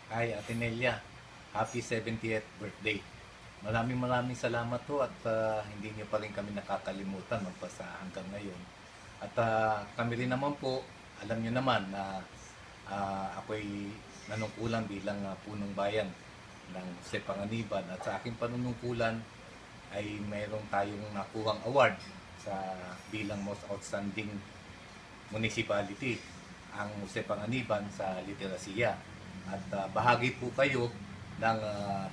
Hi, Ate Nelia. Happy 70th birthday. Maraming salamat ho at hindi niyo pa rin kami nakakalimutan magpasa hanggang ngayon. At kami rin naman po, alam niyo naman na ako'y nanungkulan bilang punong bayan ng Jose Panganiban at sa aking panunungkulan ay mayroong tayong nakuhang award sa bilang most outstanding municipality ang Jose Panganiban sa literasiya. At bahagi po kayo ng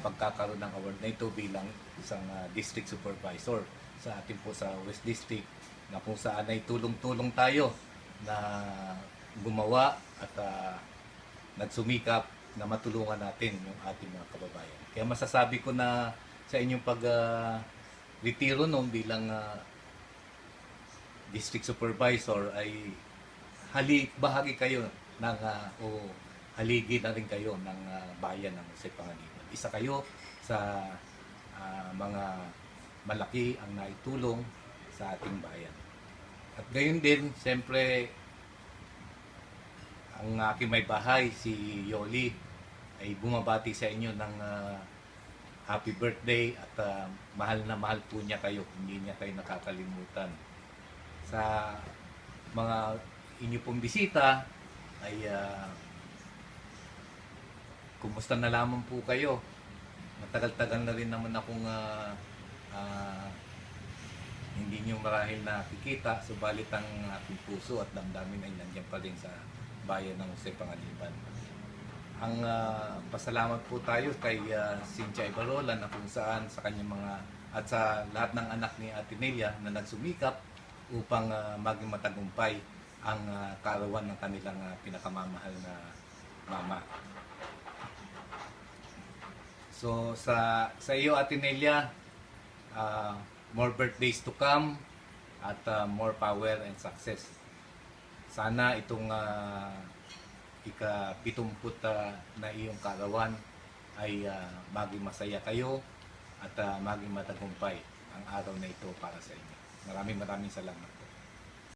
pagkakaroon ng award na ito bilang isang district supervisor sa atin po sa West District na kung saan ay tulong-tulong tayo na gumawa at nagsumikap na matulungan natin yung ating mga kababayan. Kaya masasabi ko na sa inyong retiro noon bilang district supervisor ay bahagi kayo ng o haligi na rin kayo ng bayan ng Jose Panganiban. Isa kayo sa mga malaki ang naitulong sa ating bayan. At gayon din, siyempre, ang aking may bahay, si Yoli, ay bumabati sa inyo ng happy birthday at mahal na mahal po niya kayo, hindi niya kayo nakakalimutan. Sa mga inyo pong bisita ay kumusta na lamang po kayo? Matagal-tagal na rin naman akong hindi nyo marahil nakikita, subalit ang aking puso at damdamin ay nandiyan pa rin sa bayan ng Jose Panganiban. Ang pasalamat po tayo kay Cynthia Ibarola na kung saan sa kanyang mga at sa lahat ng anak ni Ate Nelia na nagsumikap upang maging matagumpay ang kaarawan ng kanilang pinakamamahal na mama. So sa iyo Ate Nelia, more birthdays to come at more power and success. Sana itong ika-70 na iyong kaarawan ay maging masaya kayo at maging matagumpay ang araw na ito para sa inyo. Maraming salamat.